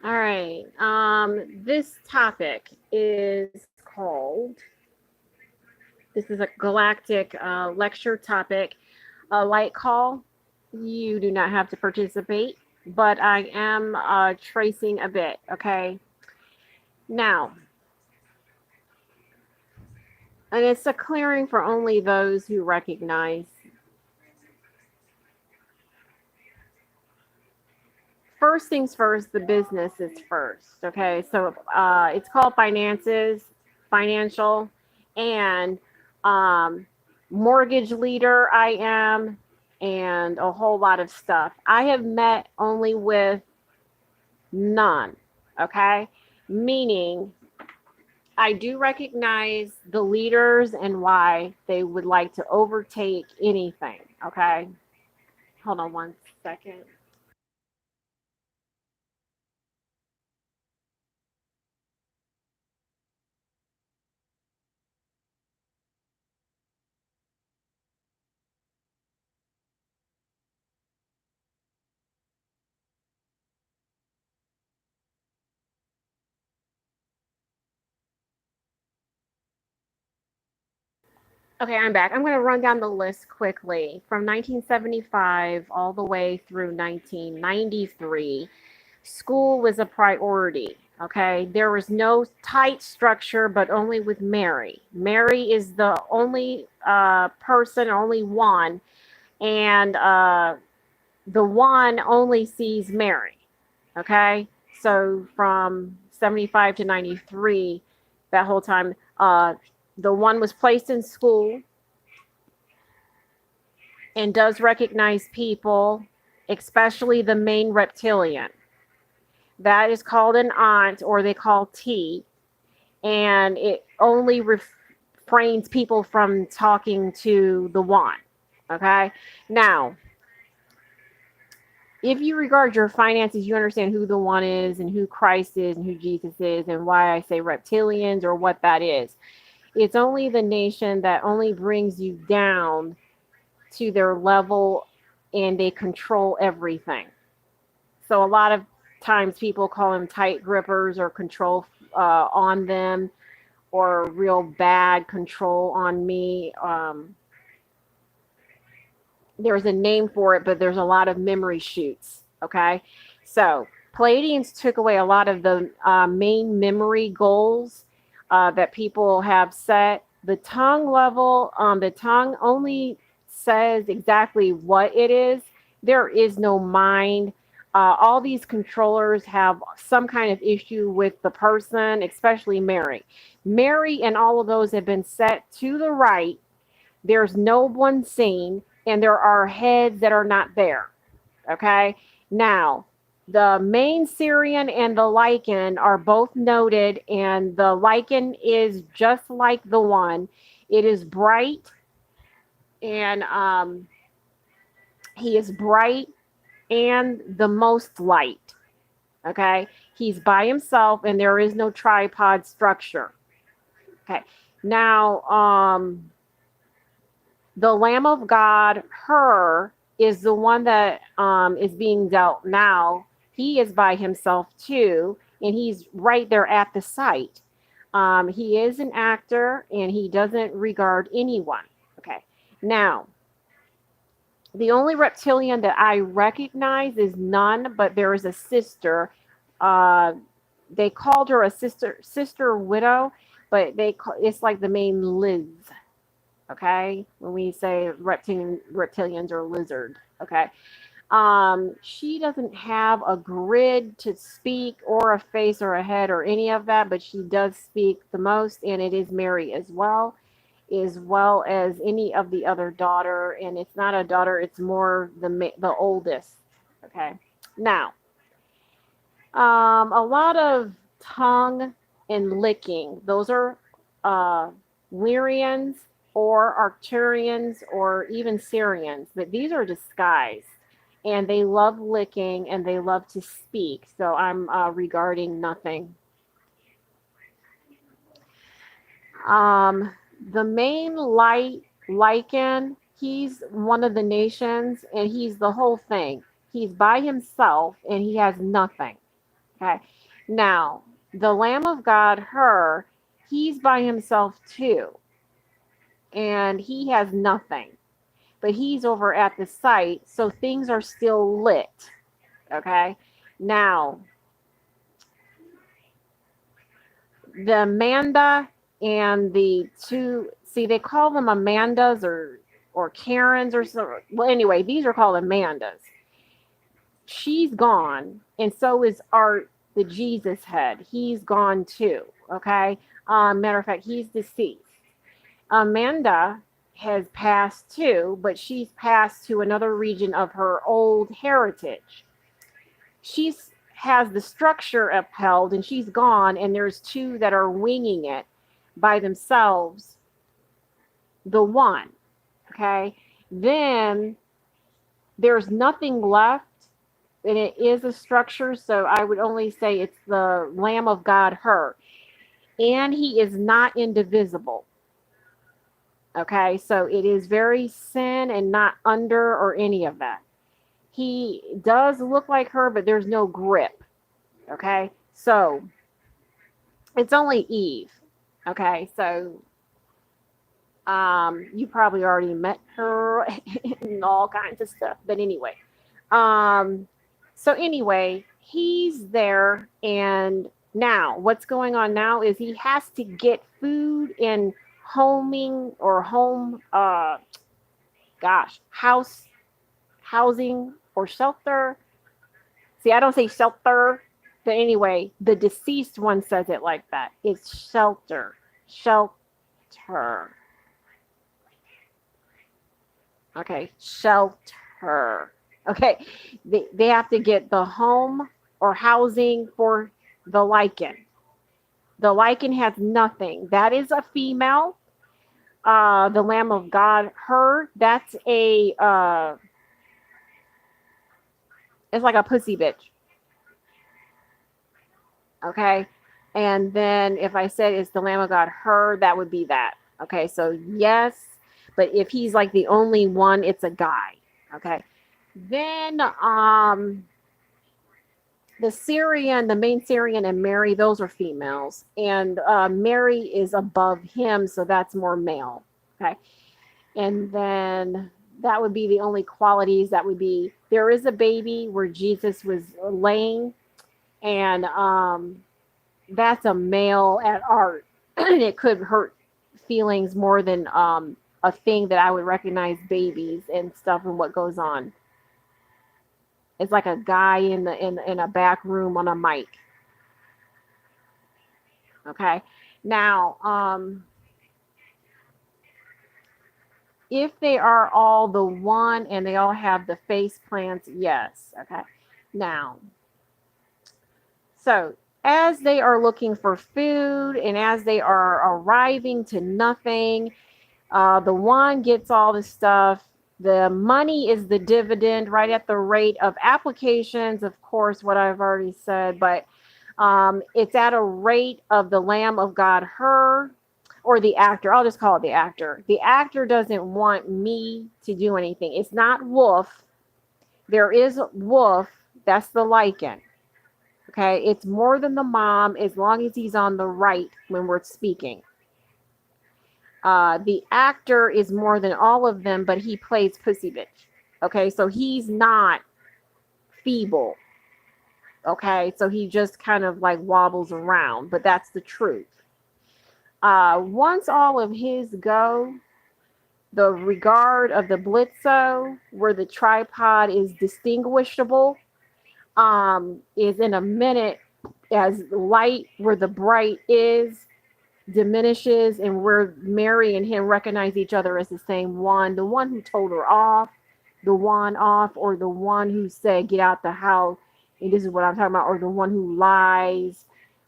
All right. This topic is called, this is a galactic lecture topic, a light call. You do not have to participate, but I am tracing a bit, okay? Now, and it's a clearing for only those who recognize. First things first, the business is first, okay? So it's called finances, financial, and um, mortgage leader I am, and a whole lot of stuff. I have met only with none, okay? Meaning I do recognize the leaders and why they would like to overtake anything, okay? Hold on one second. Okay, I'm back. I'm going to run down the list quickly. From 1975 all the way through 1993, school was a priority. Okay, there was no tight structure, but only with Mary. Mary is the only person, only one, and the one only sees Mary. Okay, so from 75 to 93, that whole time, the one was placed in school and does recognize people, especially the main reptilian. That is called an aunt, or they call T, and it only refrains people from talking to the one. Okay? Now, if you regard your finances, you understand who the one is and who Christ is and who Jesus is and why I say reptilians or what that is. It's only the nation that only brings you down to their level and they control everything. So a lot of times people call them tight grippers or control on them or real bad control on me. There's a name for it, but there's a lot of memory shoots. Okay. So Pleiadians took away a lot of the main memory goals that people have set. The tongue level, the tongue only says exactly what it is. There is no mind. All these controllers have some kind of issue with the person, especially Mary. Mary and all of those have been set to the right. There's no one seen, and there are heads that are not there. Okay. Now, the main Syrian and the Lycan are both noted, and the Lycan is just like the one. It is bright, and he is bright and the most light. Okay. He's by himself, and there is no tripod structure. Okay. Now, the Lamb of God, her, is the one that is being dealt now. He is by himself too, and he's right there at the site. He is an actor, and he doesn't regard anyone. Okay. Now, the only reptilian that I recognize is none, but there is a sister. Uh, they called her a sister widow, but it's like the main Liz. Okay, when we say reptilians or lizard. Okay, she doesn't have a grid to speak or a face or a head or any of that, but she does speak the most, and it is Mary as well as any of the other daughter. And it's not a daughter; it's more the oldest. Okay, now a lot of tongue and licking. Those are uh, Lyrians or Arcturians or even Sirians, but these are disguised. And they love licking and they love to speak. So I'm regarding nothing. Um, the main light Lycan, he's one of the nations and he's the whole thing. He's by himself and he has nothing. Okay. Now, the Lamb of God, her, he's by himself too. And he has nothing. But he's over at the site, so things are still lit. Okay. Now, the Amanda and the two, see, they call them Amandas or Karens or so. Well, anyway, these are called Amandas. She's gone, and so is Art, the Jesus head. He's gone too. Okay. Matter of fact, he's deceased. Amanda has passed too, but she's passed to another region of her old heritage. She's has the structure upheld and she's gone, and there's two that are winging it by themselves, the one. Okay. Then there's nothing left, and it is a structure, so I would only say it's the Lamb of God, her. And he is not indivisible. Okay, so it is very sin and not under or any of that. He does look like her, but there's no grip. Okay, so it's only Eve. Okay, so you probably already met her and all kinds of stuff. But anyway, so anyway, he's there, and now what's going on now is he has to get food and homing or home, housing or shelter. See, I don't say shelter, but anyway, the deceased one says it like that. It's shelter, shelter. Okay, shelter. Okay, they have to get the home or housing for the Lycan. The Lycan has nothing. That is a female. The Lamb of God, her, that's a it's like a pussy bitch. Okay. And then if I said it's the Lamb of God, her, that would be that. Okay. So yes, but if he's like the only one, it's a guy. Okay. Then the main Syrian and Mary, those are females. And Mary is above him, so that's more male. Okay. And then that would be the only qualities that would be there is a baby where Jesus was laying, and that's a male at art. And it could hurt feelings more than a thing that I would recognize babies and stuff and what goes on. It's like a guy in a back room on a mic. Okay. Now, if they are all the one and they all have the face plants, yes. Okay. Now, so as they are looking for food and as they are arriving to nothing, the one gets all the stuff. The money is the dividend right at the rate of applications, of course, what I've already said, but it's at a rate of the Lamb of God, her, or the actor. I'll just call it the actor. The actor doesn't want me to do anything. It's not Wolf. There is Wolf. That's the Lycan. Okay. It's more than the mom as long as he's on the right when we're speaking. The actor is more than all of them, but he plays pussy bitch. Okay. So he's not feeble. Okay. So he just kind of like wobbles around, but that's the truth. Once all of his go, the regard of the Blitzo, where the tripod is distinguishable, is in a minute as light where the bright is diminishes, and where Mary and him recognize each other as the same one. The one who told her off, the one off, or the one who said, get out the house, and this is what I'm talking about, or the one who lies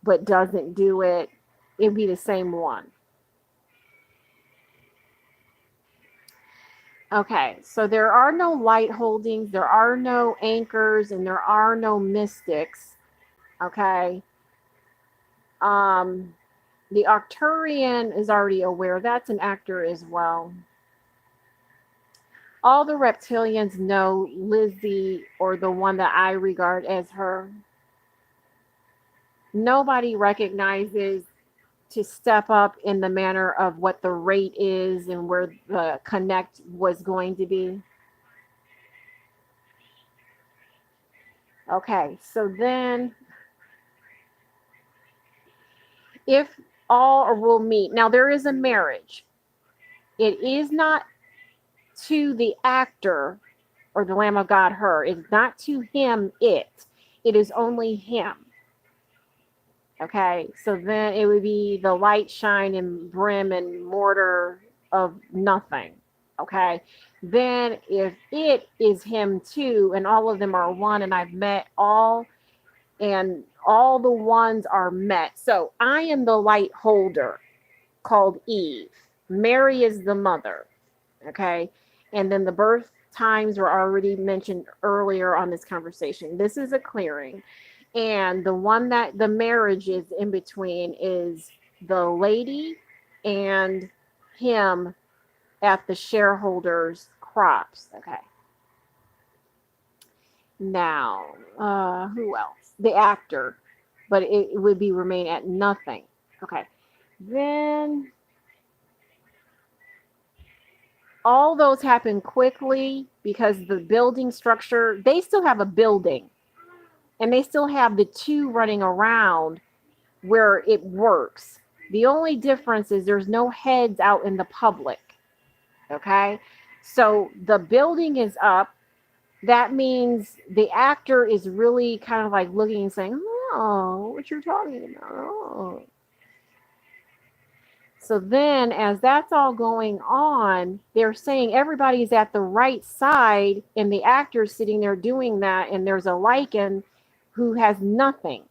but doesn't do it. It'd be the same one. Okay, so there are no light holdings, there are no anchors, and there are no mystics. Okay. The Arcturian is already aware. That's an actor as well. All the reptilians know Lizzie, or the one that I regard as her. nobody recognizes to step up in the manner of what the rate is and where the connect was going to be. Okay, so then if all will meet, now there is a marriage. It is not to the actor or the Lamb of God, her. It's not to him, it. It is only him. Okay, so then it would be the light, shine, and brim and mortar of nothing. Okay, then if it is him too, and all of them are one, and I've met all, and all the ones are met. So I am the light holder called Eve. Mary is the mother. Okay, and then the birth times were already mentioned earlier on this conversation. This is a clearing. And the one that the marriage is in between is the lady and him at the shareholders' crops. Okay. Now, who else? The actor, but it would be remain at nothing. Okay. Then all those happen quickly because the building structure, they still have a building. And they still have the two running around where it works. The only difference is there's no heads out in the public. Okay? So the building is up. That means the actor is really kind of like looking and saying, oh, what you're talking about. Oh. So then as that's all going on, they're saying everybody's at the right side and the actor's sitting there doing that, and there's a Lycan who has nothing.